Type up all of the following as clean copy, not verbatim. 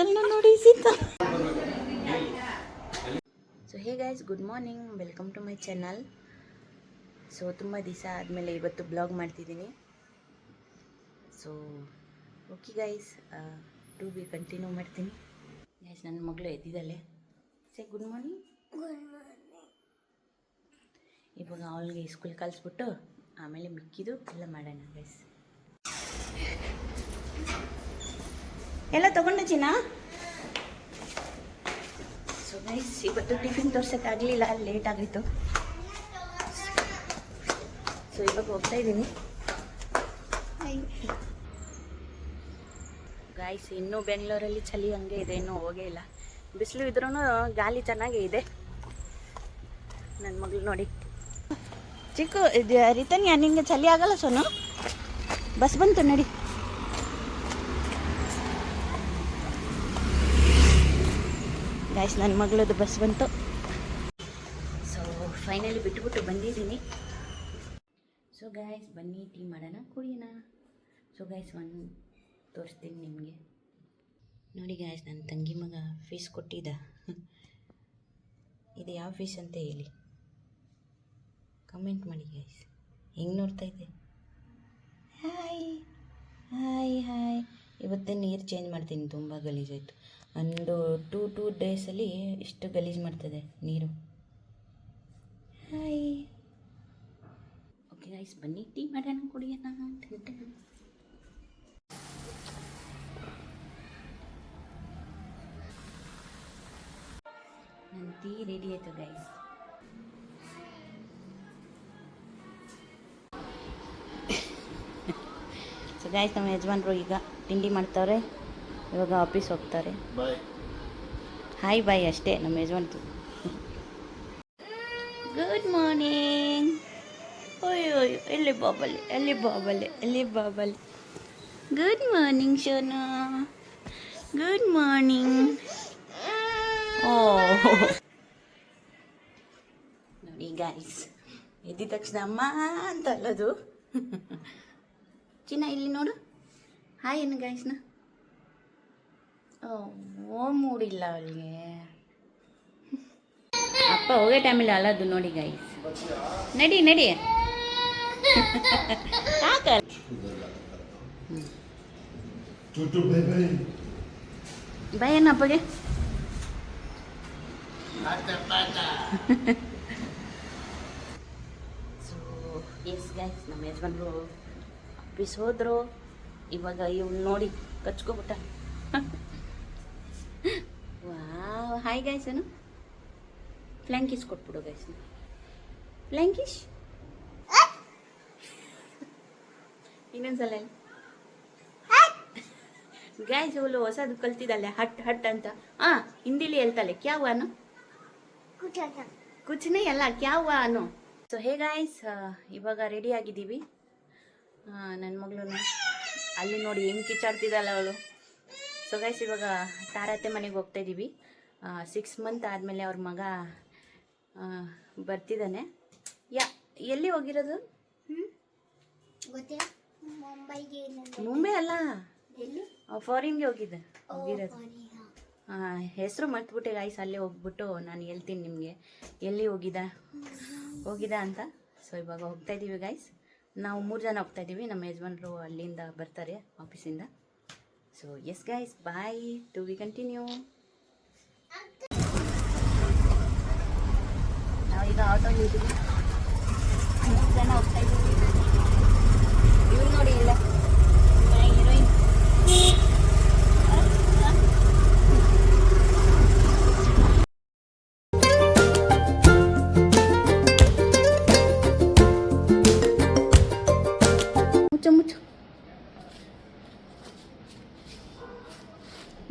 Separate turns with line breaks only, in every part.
ಶೀತಲ್ನ ನೋಡಿ Sheetal. So hey guys, good morning, welcome to my channel. So ತುಂಬ ದಿವಸ ಆದಮೇಲೆ ಇವತ್ತು ಬ್ಲಾಗ್ ಮಾಡ್ತಿದ್ದೀನಿ. So okay guys, to be continue ಮಾಡ್ತೀನಿ. ಗೈಸ್, ನನ್ನ ಮಗಳು ಎದ್ದಿದ್ದಾಳೆ. ಸೇ ಗುಡ್ ಮಾರ್ನಿಂಗ್. ಇವಾಗ ಅವಳಿಗೆ ಸ್ಕೂಲ್ ಕಳಿಸ್ಬಿಟ್ಟು ಆಮೇಲೆ ಮಿಕ್ಕಿದು ಎಲ್ಲ ಮಾಡೋಣ ಗೈಸ್. ಎಲ್ಲ ತೊಗೊಂಡು ಚಿನ್ನ. ಸೊ ಗೈಸ್, ಇವತ್ತು ಟಿಫಿನ್ ತೋರ್ಸೋಕ್ಕಾಗಲಿಲ್ಲ, ಲೇಟ್ ಆಗಿತ್ತು. ಸೊ ಇವಾಗ ಹೋಗ್ತಾ ಇದ್ದೀನಿ ಗೈಸ್. ಇನ್ನೂ ಬೆಂಗಳೂರಲ್ಲಿ ಚಳಿ ಹಂಗೆ ಇದೆ, ಇನ್ನೂ ಹೋಗೇ ಇಲ್ಲ. ಬಿಸಿಲು ಇದ್ರೂ ಗಾಳಿ ಚೆನ್ನಾಗೇ ಇದೆ. ನನ್ನ ಮಗಳು ನೋಡಿ ಚಿಕ್ಕ ರಿತನ್ಯ, ನಿಂಗೆ ಚಳಿ ಆಗಲ್ಲ ಸೋನು? ಬಸ್ ಬಂತು ನಡಿ. ಗೈಸ್, ನನ್ನ ಮಗಳದ್ದು ಬಸ್ ಬಂತು. ಸೊ ಫೈನಲಿ ಬಿಟ್ಬಿಟ್ಟು ಬಂದಿದ್ದೀನಿ. ಸೊ ಗೈಸ್, ಬನ್ನಿ ಟೀ ಮಾಡೋಣ, ಕುಡಿಯೋಣ. ಸೊ ಗೈಸ್, ಒಂದು ತೋರಿಸ್ತೀನಿ ನಿಮಗೆ. ನೋಡಿ ಗೈಸ್, ನನ್ನ ತಂಗಿ ಮಗ ಫೀಸ್ ಕೊಟ್ಟಿದ್ದ. ಇದು ಯಾವ ಫೀಸ್ ಅಂತ ಹೇಳಿ ಕಮೆಂಟ್ ಮಾಡಿ ಗೈಸ್. ಹೆಂಗೆ ನೋಡ್ತಾ ಇದೆ? Hi hi hi. ಇವತ್ತೇ ನೀರು ಚೇಂಜ್ ಮಾಡ್ತೀನಿ, ತುಂಬ ಗಲೀಜಾಯಿತು. ಒಂದು ಟೂ ಡೇಸಲ್ಲಿ ಇಷ್ಟು ಗಲೀಜು ಮಾಡ್ತದೆ ನೀರು. ಹಾಯ್. ಓಕೆ ಗೈಸ್, ಬನ್ನಿ ಟೀ ಮಾಡೋಣ, ಕುಡಿಯೋಣ. ನನ್ನ ಟೀ ರೆಡಿ ಆಯಿತು ಗೈಸ್. ಸೊ ಗೈಸ್, ನಮ್ಮ ಯಜಮಾನ್ರು ಈಗ ತಿಂಡಿ ಮಾಡ್ತವ್ರೆ, ಇವಾಗ ಆಫೀಸ್ ಹೋಗ್ತಾರೆ. ಹಾಯ್ ಬಾಯ್ ಅಷ್ಟೇ ನಮ್ಮ ಯಜಮಾನ್ರು. Good morning. ಅಯ್ಯೋ ಎಲ್ಲಿ ಬಾಬಲ್ಲಿ, ಎಲ್ಲಿ ಬಾಬಲ್ಲಿ, ಎಲ್ಲಿ ಬಾಬಲ್ಲಿ. Good morning Shona, good morning. ಓ ನೋಡಿ ಗೈಸ್, ಎದ್ದ ತಕ್ಷಣ ಅಮ್ಮ ಅಂತ ಅಲ್ಲದು. ಚಿನ್ನ ಇಲ್ಲಿ ನೋಡು, ಹಾಯ್ ಏನು ಗೈಸ್ನ. ಓ ಮೂಡಿಲ್ಲ ಅವಳಿಗೆ. ಅಪ್ಪ ಹೋಗೋ ಟೈಮಲ್ಲಿ ಅಲ್ಲದು ನೋಡಿ ಗೈಸ್. ನಡಿ ನಡಿ. ಬಾಯ್ ಅನ್ನ ಅಪ್ಪಗೆ. ಸೊ ಎಸ್ ಗೈಸ್, ನಮ್ಮ ಯಜಮಾನ್ರು ಆಫೀಸ್ ಹೋದ್ರು. ಇವಾಗ ಇವ್ನು ನೋಡಿ ಕಚ್ಕೊಬಿಟ್ಟ. Wow, hi guys. ಏನು ಫ್ಲ್ಯಾಂಕಿಶ್ ಕೊಟ್ಬಿಡು ಗೈಸ್. ಫ್ಲ್ಯಾಂಕಿಶ್ ಇನ್ನೊಂದ್ಸಲ ಗೈಸ್. ಅವಳು ಹೊಸದು ಕಲ್ತಿದ್ದಾಳೆ, ಹಟ್ ಹಟ್ ಅಂತ. ಹಿಂದಿಲಿ ಹೇಳ್ತಾಳೆ ಕ್ಯಾವಾನು, ಕುಚ್ನೇ ಎಲ್ಲ ಕ್ಯಾವಾನು. ಸೊ ಹೇ ಗೈಸ್, ಇವಾಗ ರೆಡಿ ಆಗಿದ್ದೀವಿ. ನನ್ನ ಮಗಳು ಅಲ್ಲಿ ನೋಡಿ ಹೆಂಗೆ ಕಿಚ್ಚಾಡ್ತಿದ್ದಾಳೆ ಅವಳು. ಸೊ ಗೈಸ್, ಇವಾಗ ತಾರತ್ತೆ ಮನೆಗೆ ಹೋಗ್ತಾ ಇದ್ದೀವಿ. 6 ಮಂತ್ ಆದಮೇಲೆ ಅವ್ರ ಮಗ ಬರ್ತಿದ್ದಾನೆ. ಎಲ್ಲಿ ಹೋಗಿರೋದು? ಮುಂಬೈ ಅಲ್ಲ, ಫಾರಿನ್ಗೆ ಹೋಗಿರೋದು. ಹೆಸರು ಮರ್ತ್ಬಿಟ್ಟೆ ಗೈಸ್. ಅಲ್ಲೇ ಹೋಗ್ಬಿಟ್ಟು ನಾನು ಹೇಳ್ತೀನಿ ನಿಮಗೆ ಎಲ್ಲಿ ಹೋಗಿದ ಅಂತ. ಸೊ ಇವಾಗ ಹೋಗ್ತಾ ಇದ್ದೀವಿ ಗೈಸ್. ನಾವು 3 ಜನ ಹೋಗ್ತಾ ಇದ್ದೀವಿ. ನಮ್ಮ ಯಜಮಾನ್ರು ಅಲ್ಲಿಂದ ಬರ್ತಾರೆ ಆಫೀಸಿಂದ. So yes guys, bye, to we continue. ನಾವೀಗ ಆಟೋ ಇದ್ದೀವಿ, 3 ಜನ ಹೋಗ್ತಾ ಇದ್ದೀವಿ. ಇವ್ರು ನೋಡಿ ಇಲ್ಲ ಹೀರೋಯಿನ್. ಮುಚ್ಚು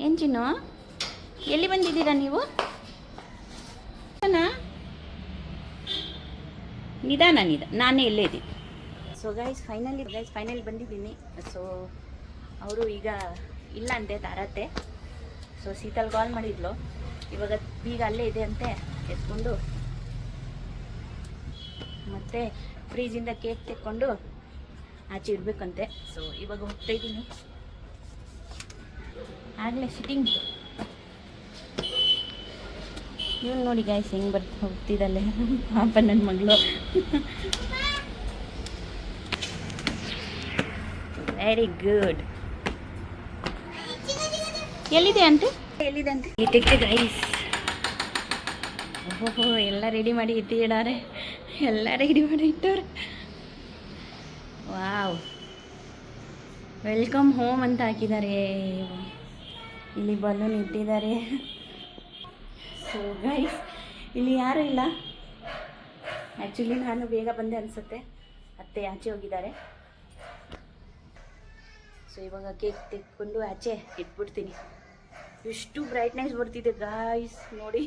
ಏನು ಚಿನ್ನು, ಎಲ್ಲಿ ಬಂದಿದ್ದೀರಾ ನೀವು? ನಿಧಾನ ನಾನೇ ಇಲ್ಲೇ ಇದ್ದೀನಿ. ಸೊ ಗೈಸ್, ಫೈನಲಿ ಬಂದಿದ್ದೀನಿ. ಸೊ ಅವರು ಈಗ ಇಲ್ಲ ಅಂತೆ ತಾರತ್ತೆ. ಸೊ ಶೀತಲ್ ಕಾಲ್ ಮಾಡಿದ್ಲು, ಇವಾಗ ಬೀಗ ಅಲ್ಲೇ ಇದೆ ಅಂತೆ, ಎತ್ಕೊಂಡು ಮತ್ತೆ ಫ್ರೀಜಿಂದ ಕೇಕ್ ತೆಕ್ಕೊಂಡು ಆಚೆ ಇಡಬೇಕಂತೆ. ಸೊ ಇವಾಗ ಹೋಗ್ತಾ ಇದ್ದೀನಿ. ಆಗಲೇ ಸಿಟ್ಟಿಂಗ್ ಇವಳು ನೋಡಿ ಗಾಯ್ಸ್ ಹೆಂಗೆ ಬರ್ತಾ ಹೋಗ್ತಿದ್ದಲ್ಲೇ ಪಾಪ ನನ್ನ ಮಗಳು. Very good. ಎಲ್ಲಿದೆ ಅಂತೆ ಇಟ್ಟಕ್ಕೆ ಗೈಸ್. ಓಹೋ ಎಲ್ಲ ರೆಡಿ ಮಾಡಿ ಇಟ್ಟಿದ್ದಾರೆ, ಎಲ್ಲ ರೆಡಿ ಮಾಡಿ ಇಟ್ಟವ್ರೆ. ವಾವ್, ವೆಲ್ಕಮ್ ಹೋಮ್ ಅಂತ ಹಾಕಿದ್ದಾರೆ. ಇಲ್ಲಿ ಬಲೂನ್ ಇಟ್ಟಿದ್ದಾರೆ. ಸೊ ಗೈಸ್ ಇಲ್ಲಿ ಯಾರೂ ಇಲ್ಲ. ಆ್ಯಕ್ಚುಲಿ ನಾನು ಬೇಗ ಬಂದೆ ಅನಿಸುತ್ತೆ, ಅತ್ತೆ ಆಚೆ ಹೋಗಿದ್ದಾರೆ. ಸೊ ಇವಾಗ ಕೇಕ್ ತೆಗೆದುಕೊಂಡು ಆಚೆ ಇಟ್ಬಿಡ್ತೀನಿ. ಎಷ್ಟು ಬ್ರೈಟ್ನೆಸ್ ಬರ್ತಿದೆ ಗಾಯ್ಸ್ ನೋಡಿ.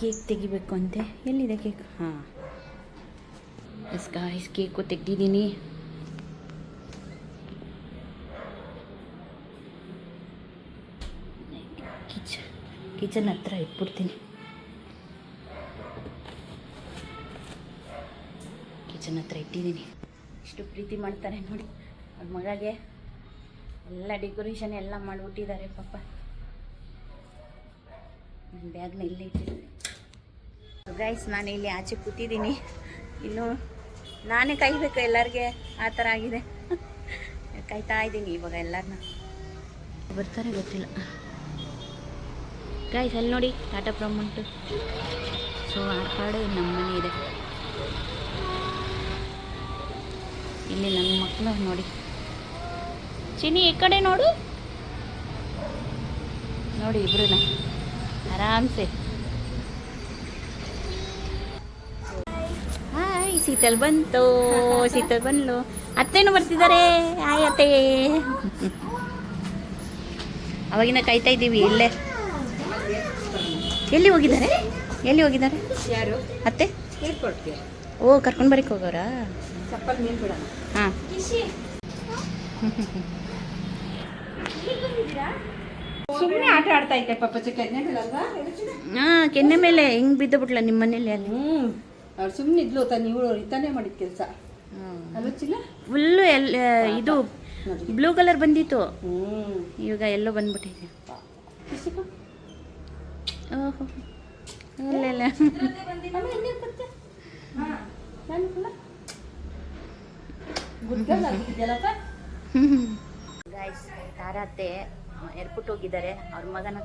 ಕೇಕ್ ತೆಗಿಬೇಕು ಅಂತೆ. ಎಲ್ಲಿದೆ ಕೇಕ್? ಹಾಂ ಎಸ್ ಗಾಯ್ಸ್, ಕೇಕು ತೆಗ್ದಿದ್ದೀನಿ. ಕಿಚನ್ ಹತ್ರ ಇಟ್ಬಿಡ್ತೀನಿ. ಕಿಚನ್ ಹತ್ರ ಇಟ್ಟಿದ್ದೀನಿ. ಎಷ್ಟು ಪ್ರೀತಿ ಮಾಡ್ತಾರೆ ನೋಡಿ ಅವ್ರ ಮಗಗೆ. ಎಲ್ಲ ಡೆಕೋರೇಷನ್ ಎಲ್ಲ ಮಾಡಿಬಿಟ್ಟಿದ್ದಾರೆ ಪಾಪ. ನನ್ನ ಬ್ಯಾಗ್ನ ಇಲ್ಲೇ ಇಟ್ಟಿದ್ದೀನಿ. ಗೈಸ್ ನಾನು ಇಲ್ಲಿ ಆಚೆ ಕೂತಿದ್ದೀನಿ. ಇನ್ನು ನಾನೇ ಕಾಯ್ಬೇಕು ಎಲ್ಲರಿಗೆ, ಆ ಥರ ಆಗಿದೆ. ಕಾಯ್ತಾ ಇದ್ದೀನಿ ಇವಾಗ ಎಲ್ಲರನ್ನ. ಬರ್ತಾರೆ ಗೊತ್ತಿಲ್ಲ ಗೈಸ್. ಅಲ್ಲಿ ನೋಡಿ ಟಾಟಾ ಪ್ರಮೋಂಟು. ಸೊ ಆ ಕಡೆ ನಮ್ಮ ಮನೆ ಇದೆ. ಇಲ್ಲಿ ನನ್ನ ಮಕ್ಕಳು ನೋಡಿ. ಚಿನಿ ಈ ಕಡೆ ನೋಡು, ನೋಡಿ ಇಬ್ರು ಆರಾಮ್ಸೆ. ಹಾಯ್, ಶೀತಲ್ ಬಂತು, ಶೀತಲ್ ಬಂದ್ಲು. ಅತ್ತೇನು ಬರ್ತಿದ್ದಾರೆ. ಹಾಯ್ ಅತ್ತೆ. ಅವಾಗಿನ ಕಾಯ್ತಾ ಇದ್ದೀವಿ ಇಲ್ಲೇ. ಎಲ್ಲಿ ಹೋಗಿದ್ದಾರೆ? ಯಾರು? ಅತ್ತೆ. ಓ, ಕರ್ಕೊಂಡು ಬರಕ್ಕೆ ಹೋಗೋರಾ? ಹಾಂ
ಸುಮ್ಮನೆ ಆಟ ಆಡ್ತಾ ಇದ್ದೆ ಪಾಪ.
ಹಾಂ, ಕೆನ್ನೆ ಮೇಲೆ ಹೆಂಗ್ ಬಿದ್ದು ಬಿಟ್ಲ ನಿಮ್ಮ ಮನೇಲಿ ಅಲ್ಲಿ?
ಅವ್ರು ಸುಮ್ಮನೆ ಇದ್ಲು ತಾನೆ, ಇವಳು ಇತ್ತಾನೆ ಮಾಡಿದ ಕೆಲಸ.
ಫುಲ್ಲು ಇದು ಬ್ಲೂ ಕಲರ್ ಬಂದಿತ್ತು, ಇವಾಗ ಎಲ್ಲೋ ಬಂದ್ಬಿಟ್ಟಿದೆ. ಓಹೋ, ಇಲ್ಲ ಗಾಯ್ಸ್, ತಾರತ್ತೆ ಏರ್ಪೋರ್ಟ್ ಹೋಗಿದ್ದಾರೆ. ಅವ್ರ ಮಗನ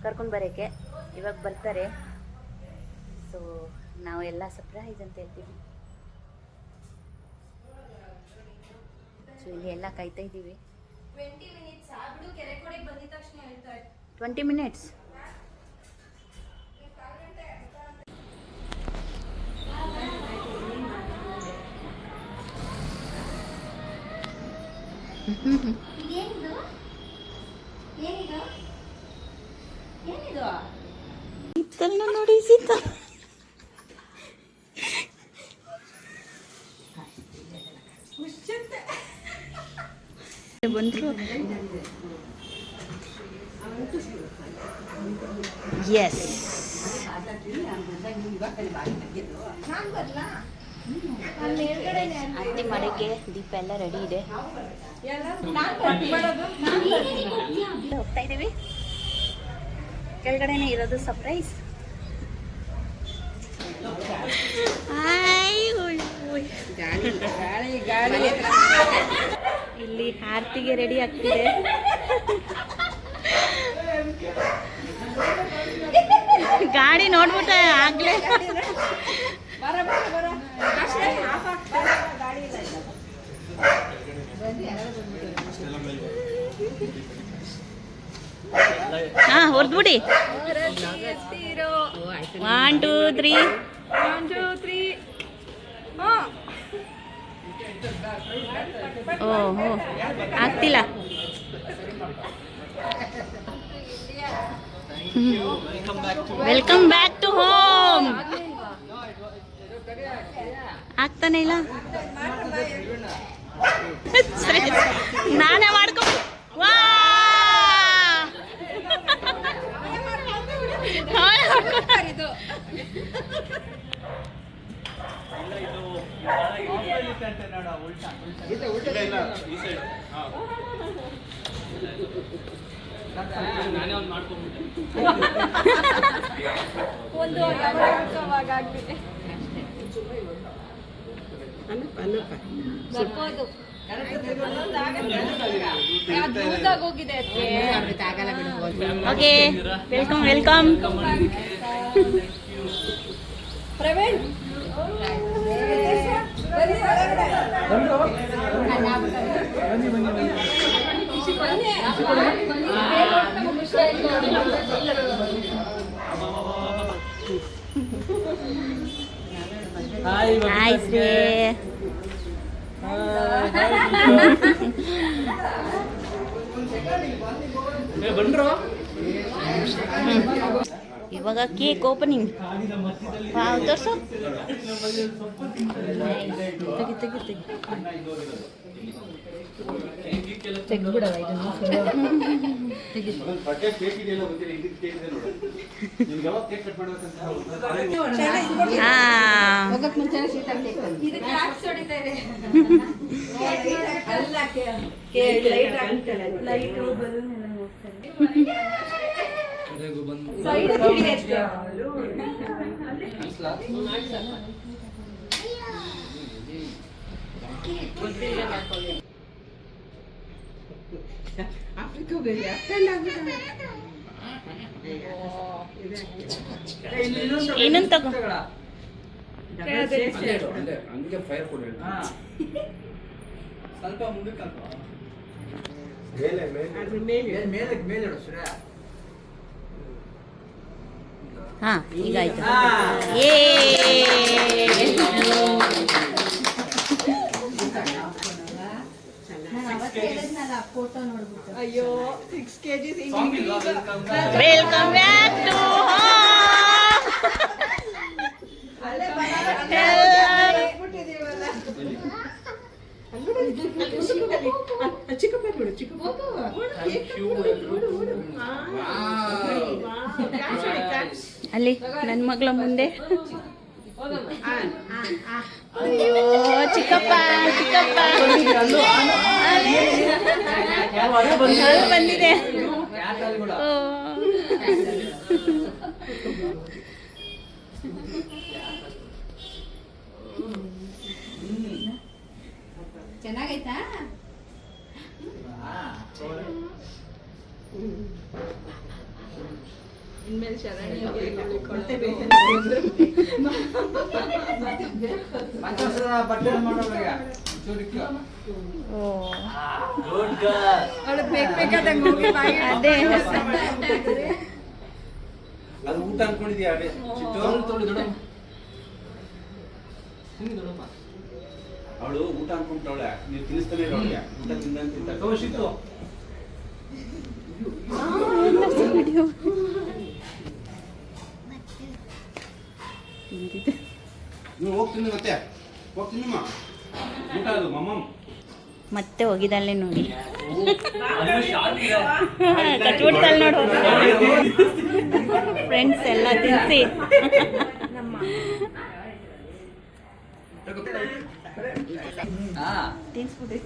ಕರ್ಕೊಂಡು ಬರೋಕ್ಕೆ ಇವಾಗ ಬರ್ತಾರೆ. ಸೊ ನಾವು ಎಲ್ಲ ಸರ್ಪ್ರೈಸ್ ಅಂತ ಹೇಳ್ತೀವಿ. ಸೊ ಇಲ್ಲಿ ಎಲ್ಲ ಕಾಯ್ತಾ ಇದ್ದೀವಿ. 20 ಮಿನಿಟ್ಸ್. ಶೀತಲ್ನ ನೋಡಿ, ಶೀತಲ್ ಬಂದ್ರು. ಎಸ್, ಅತ್ತಿ ಮಾಡೋಕ್ಕೆ ದೀಪ ಎಲ್ಲ ರೆಡಿ ಇದೆ. ಹೋಗ್ತಾ ಇದ್ದೀವಿ. ಕೆಳಗಡೆನೆ ಇರೋದು ಸರ್ಪ್ರೈಸ್. ಇಲ್ಲಿ ಆರ್ತಿಗೆ ರೆಡಿ ಆಗ್ತಿದೆ. ಗಾಡಿ ನೋಡ್ಬಿಟ್ಟೆ ಆಗ್ಲೇ. ಹಾ, ಹೊರ್ದ್ಬಿಡಿ. 1 2 3. ಓಹೋ, ಆಗ್ತಿಲ್ಲ. Welcome back to home. ಆಗ್ತಾನೆ ಇಲ್ಲ. ನಾನೇ ಮಾಡ್ಕೊ. ವಾ,
ನಾನೇ
okay welcome welcome. Hi Shri. ಇವಾಗ ಕೇಕ್ ಓಪನಿಂಗ್. ತೋರ್ಸು. ತೆಗಿ ತೆಗಿ ತೆಗಿ. ತೆಗ್ಬಿಡವ ಇದನ್ನು. ಏನಂತ ತಗೋ. ಹಾ ಈಗ ಆಯ್ತು. ವೆಲ್ಕಮ್ ಬ್ಯಾಕ್ ಟು ಅಲ್ಲಿ ನನ್ನ ಮಗಳ ಮುಂದೆ. ಅಯ್ಯೋ ಚಿಕ್ಕಪ್ಪ ಚಿಕ್ಕಪ್ಪ ಬಂದಿದೆ.
ಚೆನ್ನಾಗೈತಾ? ಇನ್ಮೇಲೆ ಶರಣಿ
ಅದೇ
ಅದು ಊಟ ಅನ್ಕೊಂಡಿದ್ಯಾ? ಅವಳು ಊಟ ಅನ್ಕೊಂಡ್ವಳೆ, ನೀವು ತಿನ್ನಿಸ್ತಾನೆ ಇರೋಳಿಗೆ ಊಟ ತಿಂದಂತ ನೀವು ಹೋಗ್ತೀನಿ ಮತ್ತೆ ಹೋಗ್ತೀನಿಮ್ಮ ಊಟ ಅದು ಮಮ್ಮಮ್ಮ
ಮತ್ತೆ ಹೋಗಿದಲ್ಲೇ ನೋಡಿ. ಕಚ್ಬಿಡ್ತಲ್ಲ ನೋಡು ಫ್ರೆಂಡ್ಸ್ ಎಲ್ಲ ತಿನ್ಸಿ. ತಿನ್ಸ್ಬಿಡಿ.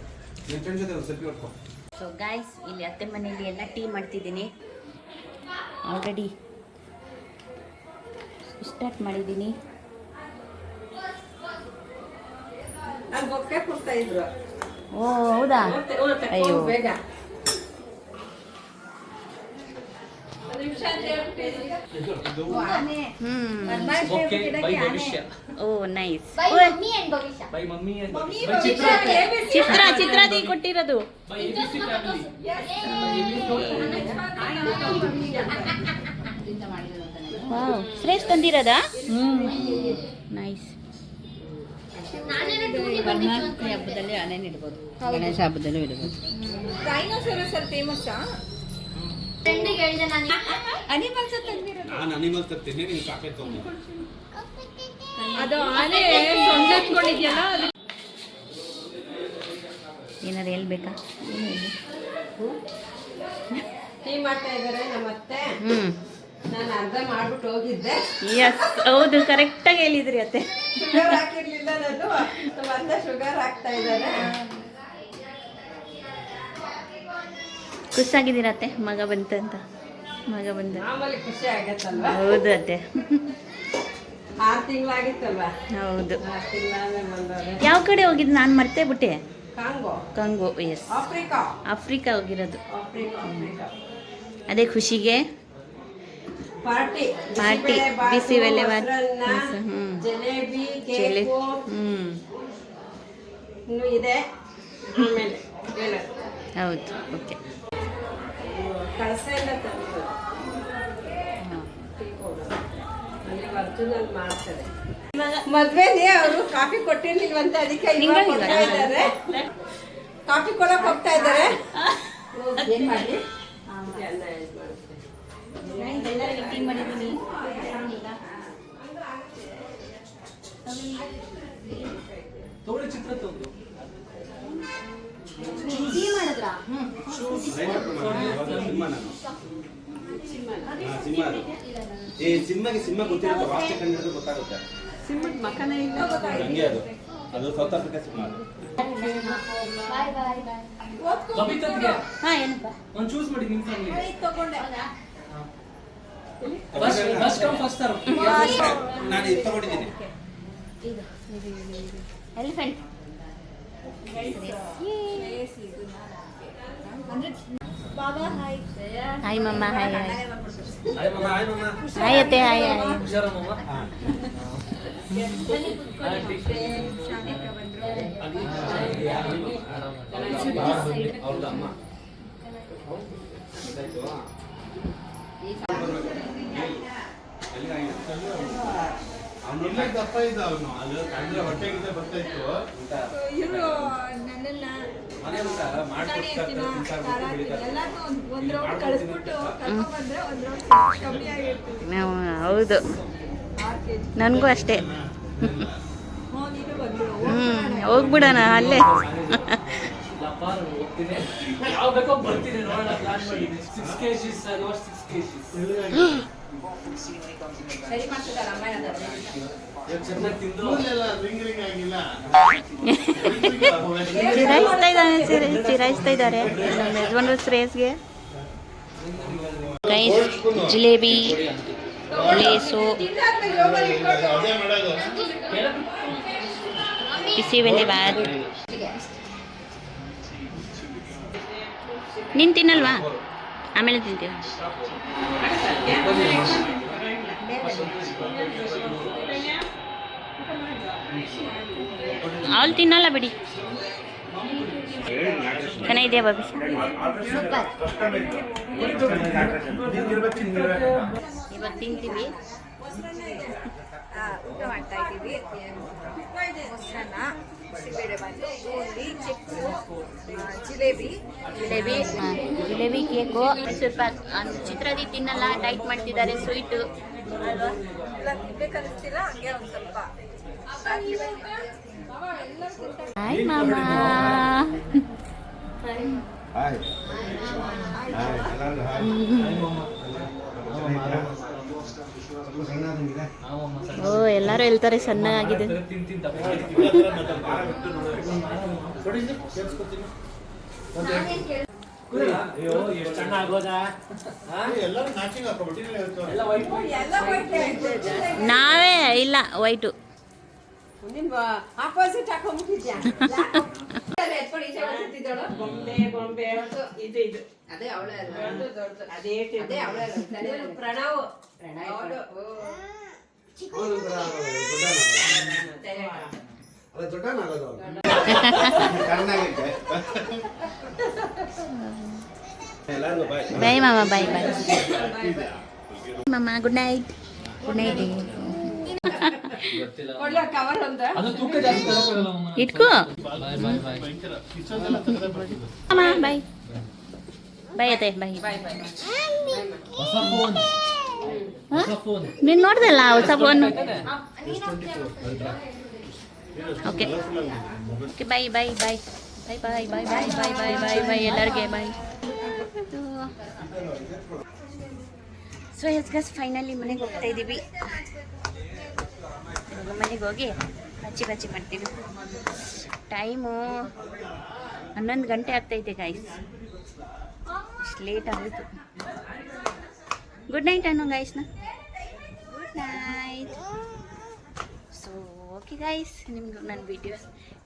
ಸೊ ಗಾಯ್ಸ್, ಇಲ್ಲಿ ಅತ್ತೆ ಮನೆಯಲ್ಲಿ ಎಲ್ಲ ಟೀ ಮಾಡ್ತಿದ್ದೀನಿ. ಆಲ್ರೆಡಿ ಸ್ಟಾರ್ಟ್ ಮಾಡಿದ್ದೀನಿ. ಓ ಹೌದಾ? ಅಯ್ಯೋ ಓ ನೈಸ್. ಚಿತ್ರಾದಿ ಕೊಟ್ಟಿರೋದು. ವಾವ್, ಶ್ರೇಷ್ಠ ತಂದಿರೋದಾ? ನೈಸ್. ವರಮಹಾಲಕ್ಷ್ಮಿ ಹಬ್ಬದಲ್ಲಿ ಆನೆನ ಇಡ್ಬೋದು, ಗಣೇಶ ಹಬ್ಬದಲ್ಲೂ ಇಡ್ಬೋದು.
ಅನಿಮಲ್ಸ್ ತರ್ತೀನಿ, ನೀವು ಚಾಕ್ಲೇಟ್ ತಗೊಂಡು.
ಅದು ಆನೆ ಸೊಂಡಿದ್ಯಲ್ಲ.
ಏನಾರು ಹೇಳ್ಬೇಕಾ?
ಟೀ ಮಾಡ್ತಾ ಇದ್ದಾರೆ ನಮ್ಮತ್ತೆ. ನಾನು ಅರ್ಧ ಮಾಡ್ಬಿಟ್ಟು ಹೋಗಿದ್ದೆ.
ಎಸ್, ಹೌದು, ಕರೆಕ್ಟಾಗಿ ಹೇಳಿದ್ರಿ ಅತ್ತೆ.
ಶುಗರ್ ಹಾಕಿರ್ಲಿಲ್ಲ, ನಾನು ಮತ್ತೆ ಶುಗರ್ ಹಾಕ್ತಾ ಇದ್ದಾರೆ.
ಖುಷಾಗಿದ್ದೀರತ್ತೆ ಮಗ ಬಂತಂತ? ಮಗ ಬಂದ.
ಮಾಮೂಲಿ ಖುಷಿ ಆಗತ್ತಲ್ವಾ?
ಹೌದು ಅತ್ತೆ.
6 ತಿಂಗಳಾಗಿತ್ತಲ್ವಾ?
ಹೌದು.
6 ತಿಂಗಳಾದ್ಮೇಲೆ ಬಂದವ್ರೆ.
ಯಾವ ಕಡೆ ಹೋಗಿದ್ದು ನಾನು ಮರ್ತೇ ಬಿಟ್ಟೆ.
ಕಾಂಗೋ.
ಎಸ್,
ಆಫ್ರಿಕಾ
ಹೋಗಿರೋದು.
ಆಫ್ರಿಕಾ.
ಅದೇ ಖುಷಿಗೆ
ಪಾರ್ಟಿ
ಬಿಸಿಬೇಳೆಬಾತ್,
ಜಲೇಬಿ,
ಜಲೆ
ಕೇಕು ಇನ್ನೂ ಇದೆ. ಆಮೇಲೆ
ಹೌದು. ಓಕೆ.
ಕಳಸ ಎಲ್ಲ ತಂದು ಒರಿಜಿನಲ್ ಮಾಡ್ತಾರೆ. ಮದ್ವೆಲಿ ಅವರು ಕಾಫಿ ಕೊಟ್ಟಿರ್ಲಿಲ್ವಂತ, ಅದಕ್ಕೆ ಇವಾಗ ಕೊಡ್ತಾ ಇದ್ದಾರೆ. ಕಾಫಿ ಕೊಡಕ್ ಹೋಗ್ತಾ ಇದ್ದಾರೆ. ಏನ್ ಮಾಡಿ
ಟೀ ಮಾಡಿದ್ದೀನಿ.
ತಗೊಳ್ಳಿ ಚಿತ್ರ ತಗೊಂಡು
ಟೀ ಮಾಡಿದ್ರಾ?
ಸಿಂಹ ಗೊತ್ತಿರುತ್ತೆ, ವಾಸ್ತು ಕಂಡಿರೋದು ಗೊತ್ತಾಗುತ್ತೆ.
ಸಿಂಹದ ಮಕನ ಇಲ್ಲ.
ಹಂಗೆ ಅದು ಸೌತ್ ಆಫ್ರಿಕಾ ಸಿಂಹ.
ಹಾ, ಏನಪ್ಪ
ಒಂದು ಚೂಸ್ ಮಾಡಿ ನಿಮ್ಮ ಫ್ಯಾಮಿಲಿ.
ತಗೊಂಡೆ.
First come first serve.
ನಾನು ಇದು ತಗೊಂಡಿದ್ದೀನಿ.
ಎಲಿಫೆಂಟ್. ಹಾಯ್ ಮಮ್ಮ. ಹಾಯ್ ಹಾಯ್ ಅತ್ತೆ. ಹಾಯ್
ಹುಷಾರಮ್ಮ.
ಅವ್ರದ್ದು ಅಮ್ಮ ಅವನು ದಪ್ಪ ಇದ್ದ, ಅವನು ಅದು ಕಂಡ್ರೆ ಹೊಟ್ಟೆಗಿಂತ ಬರ್ತಾ ಇತ್ತು.
ಇವರು ನನ್ನನ್ನ
ಮನೆ ಊಟ ಮಾಡ್ಕೊಡ್ತಾರೆ.
ಒಂದ್ ರೌಂಡ್ ಕಳಿಸ್ಬಿಟ್ಟು ಕರ್ಕೊಂಡ್ ಬಂದ್ರೆ ಒಂದ್ ರೌಂಡ್ ಕಮ್ಮಿ ಆಗಿರ್ತೀವಿ.
ಹೌದು,
6 kg.
ನನಗೂ ಅಷ್ಟೇ.
ನೀನು ಬಂದ್ಬಿಡು.
ಹೋಗ್ಬಿಡೋಣ ಅಲ್ಲೇ.
ಯಾವ ಬೇಕೋ ಬರ್ತೀನಿ ನೋಡೋಣ, ಪ್ಲಾನ್ ಮಾಡಿದ್ದೀನಿ. 6 kg, 6 kg.
ಸರಿ ಮಾಡ್ತಿದ್ದಾರೆ ಅಮ್ಮ.
ಚೆನ್ನಾಗಿ ತಿಂದು
ಚಿರಾಯಿಸ್ತಾ ಇದ್ದಾರೆ ನಮ್ಮ ಯಜಮಾನ್ರು ಶ್ರೇಯಸ್ಗೆ. ಗೈಸ್, ಜಿಲೇಬಿ, ಲೇಸು, ಬಿಸಿಬೇಳೆಬಾತ್. ನೀನು ತಿನ್ನಲ್ವಾ? ಆಮೇಲೆ ತಿಂತೀವಿ. ಅವಳು ತಿನ್ನಲ್ಲ ಬಿಡಿ. ಚೆನ್ನಾಗಿದೆಯಾ ಬಾಬಿ? ಇವಾಗ ತಿಂತೀವಿ.
ಊಟ ಮಾಡ್ತಾ ಇದ್ದೀವಿ. ಮೊಸರನ್ನ, ಬಿಸಿಬೇಳೆಬಾತು, ಬೂಂದಿ, ಚಿಪ್ಸು, ಜಿಲೇಬಿ.
ಜಿಲೇಬಿ, ಕೇಕು. ಸ್ವಲ್ಪ ಚಿತ್ರಾದಿ ತಿನ್ನಲ್ಲ, ಡೈಟ್ ಮಾಡ್ತಿದ್ದಾರೆ. ಸ್ವೀಟು ಅಲ್ವಾ?
ಬೇಕನ್ನಿಸ್ತಿಲ್ಲ, ಹಂಗೆ ಒಂದು ಸ್ವಲ್ಪ.
ಹಾಯ್ ಮಾಮ. ಓ, ಎಲ್ಲರೂ ಹೇಳ್ತಾರೆ ಸಣ್ಣಗಾಗಿದೆ. ನಾವೇ ಇಲ್ಲ, ವೈಟು.
ಆಪೋಸಿಟ್ ಹಾಕೊಂಡ್ಬಿಟ್ಟಿದ್ಯಾ? ಎತ್ಕೊಂಡು ಈಚೆ ಬರ್ತಿದ್ದಳು. ಬೊಂಬೆ ಇದು ಅದೇ ಅವಳೇ ಅಲ್ಲ. ಅದೇ ಅವಳೇ ಅಲ್ಲ. ಪ್ರಣವ್. ಅವಳು
ಬಾಯ್ ಮಾಮ. ಬಾಯ್ ಬಾಯ್ ಮಾಮ. Good night. Good night.
ಒಳ್ಳೆ ಕವರ್ ಒಂದ.
ಅದು ತೂಕ ಜಾಸ್ತಿ ತರಕಾಗಲ್ಲ ಮಮ್ಮ.
ಇಟ್ಕೋ.
ಬಾಯ್ ಬಾಯ್ ಬಾಯ್.
ಅಮ್ಮ ಬಾಯ್. ಬಾಯ್ ಅತ್ತೆ. ಬಾಯ್.
ಹೊಸ ಫೋನ್. ಹೊಸ ಫೋನ್.
ನೀನು ನೋಡ್ದಲ್ಲ ಹೊಸ phone. Okay okay. Bye bye bye bye bye bye bye bye bye bye bye ಎಲ್ಲರಿಗೆ bye. So yes guys, finally ಮನೆಗೆ ಹೋಗ್ತಾ ಇದ್ದೀವಿ. ಮನೆಗೆ ಹೋಗಿ ಬಚ್ಚಿ ಮಾಡ್ತೀವಿ. ಟೈಮು 11 ಗಂಟೆ ಆಗ್ತೈತೆ ಗಾಯ್ಸ್. ಇಷ್ಟು ಲೇಟ್ ಆಯಿತು. ಗುಡ್ ನೈಟ್ ಅನ್ನೋ ಗಾಯ್ಸ್ನ. Good night. So okay guys,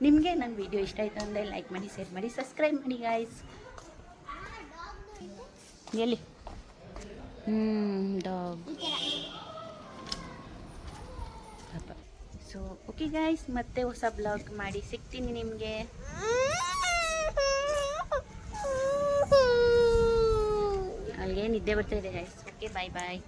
ನಿಮಗೆ ನನ್ನ ವಿಡಿಯೋ ಇಷ್ಟ ಆಯಿತು ಅಂದರೆ ಲೈಕ್ ಮಾಡಿ, ಶೇರ್ ಮಾಡಿ, ಸಬ್ಸ್ಕ್ರೈಬ್ ಮಾಡಿ ಗಾಯ್ಸ್. ಎಲ್ಲಿ ಡಾಗ್. ಸೊ ಓಕೆ ಗಾಯ್ಸ್, ಮತ್ತೆ ಹೊಸ ಬ್ಲಾಗ್ ಮಾಡಿ ಸಿಗ್ತೀನಿ ನಿಮಗೆ. ಅಲ್ಲಿಗೆ ನಿದ್ದೆ ಬರ್ತಾ ಇದೆ ಗಾಯ್ಸ್. ಓಕೆ ಬಾಯ್ ಬಾಯ್.